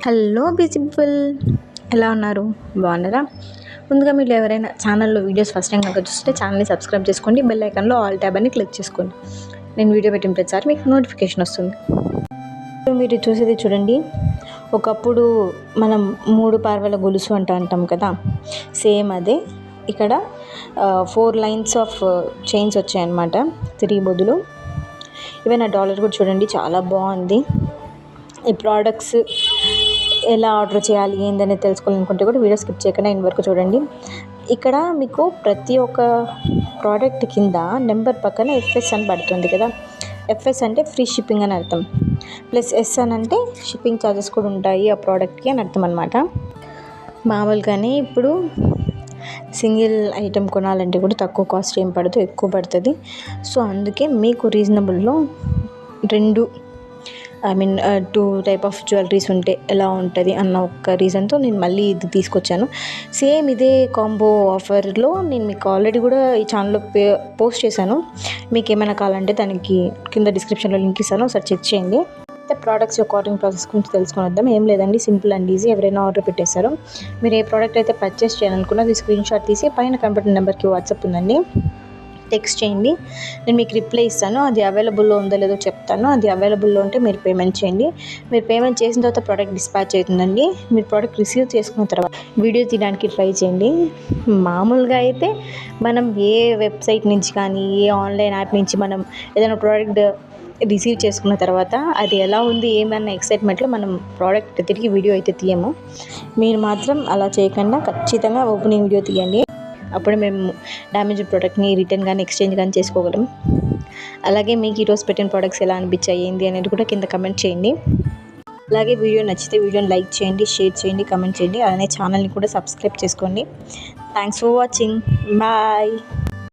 Hello people, ఎలా ఉన్నారు? బాగున్నారా? ముందుగా మీరు ఎవరైనా ఛానల్లో వీడియోస్ ఫస్ట్ టైం కనుక చూస్తే ఛానల్ని సబ్స్క్రైబ్ చేసుకోండి. బెల్ ఐకాన్లో ఆల్ ట్యాబ్ అని క్లిక్ చేసుకోండి. నేను వీడియో పెట్టిన ప్రతిసారి మీకు నోటిఫికేషన్ వస్తుంది. మీరు చూసేది చూడండి, ఒకప్పుడు మనం 3 పార్వల గొలుసు అంటాం కదా, సేమ్ అదే. ఇక్కడ 4 లైన్స్ ఆఫ్ చైన్స్ వచ్చాయన్నమాట, 3 బదులు. ఈవెన్ ఆ డాలర్ కూడా చూడండి, చాలా బాగుంది. ఈ ప్రోడక్ట్స్ ఎలా ఆర్డర్ చేయాలి ఏందని తెలుసుకోవాలనుకుంటే కూడా వీడియో స్కిప్ చేయకుండా ఇన్ వరకు చూడండి. ఇక్కడ మీకు ప్రతి ఒక్క ప్రోడక్ట్ కింద నెంబర్ పక్కన ఎఫ్ఎస్ అని పడుతుంది కదా. ఎఫ్ఎస్ అంటే ఫ్రీ షిప్పింగ్ అని అర్థం, ప్లస్ ఎస్ అని అంటే షిప్పింగ్ ఛార్జెస్ కూడా ఉంటాయి ఆ ప్రోడక్ట్కి అని అర్థం అనమాట. మామూలుగానే ఇప్పుడు సింగిల్ ఐటెం కొనాలంటే కూడా తక్కువ కాస్ట్ ఏం పడదు, ఎక్కువ పడుతుంది. సో అందుకే మీకు రీజనబుల్లో 2 టైప్ ఆఫ్ జ్యువెలరీస్ ఉంటే ఎలా ఉంటుంది అన్న ఒక రీజన్తో నేను మళ్ళీ ఇది తీసుకొచ్చాను. సేమ్ ఇదే కాంబో ఆఫర్లో నేను మీకు ఆల్రెడీ కూడా ఈ ఛానల్లో పోస్ట్ చేశాను. మీకు ఏమైనా కావాలంటే దానికి కింద డిస్క్రిప్షన్లో లింక్ ఇస్తాను, ఒకసారి చెక్ చేయండి. అయితే ప్రోడక్ట్స్ యొక్క ఆర్డరింగ్ ప్రాసెస్ గురించి తెలుసుకొని వద్దాం. ఏం లేదండి, సింపుల్ అండ్ ఈజీ. ఎవరైనా ఆర్డర్ పెట్టేశారో, మీరు ఏ ప్రోడక్ట్ అయితే పర్చేస్ చేయాలనుకున్నా అది స్క్రీన్ షాట్ తీసి పైన కంప్యూటర్ నెంబర్కి వాట్సాప్ ఉందండి, టెక్స్ట్ చేయండి. నేను మీకు రిప్లై ఇస్తాను. అది అవైలబుల్లో ఉందో లేదో చెప్తాను. అది అవైలబుల్లో ఉంటే మీరు పేమెంట్ చేయండి. మీరు పేమెంట్ చేసిన తర్వాత ప్రోడక్ట్ డిస్పాచ్ అవుతుందండి. మీరు ప్రోడక్ట్ రిసీవ్ చేసుకున్న తర్వాత వీడియో తీయడానికి ట్రై చేయండి. మామూలుగా అయితే మనం ఏ వెబ్సైట్ నుంచి కానీ ఏ ఆన్లైన్ యాప్ నుంచి మనం ఏదైనా ప్రోడక్ట్ రిసీవ్ చేసుకున్న తర్వాత అది ఎలా ఉంది ఏమన్నా ఎక్సైట్మెంట్లో మనం ప్రోడక్ట్ తిరిగి వీడియో అయితే తీయము. మీరు మాత్రం అలా చేయకుండా ఖచ్చితంగా ఓపెనింగ్ వీడియో తీయండి. అప్పుడు మేము డ్యామేజ్డ్ ప్రోడక్ట్ని రిటర్న్ కానీ ఎక్స్చేంజ్ కానీ చేసుకోగలం. అలాగే మీకు ఈరోజు పెట్టిన ప్రోడక్ట్స్ ఎలా అనిపించాయి ఏంది అనేది కూడా కింద కమెంట్ చేయండి. అలాగే వీడియో నచ్చితే వీడియోని లైక్ చేయండి, షేర్ చేయండి, కమెంట్ చేయండి. అలానే ఛానల్ని కూడా సబ్స్క్రైబ్ చేసుకోండి. Thanks for watching. బాయ్.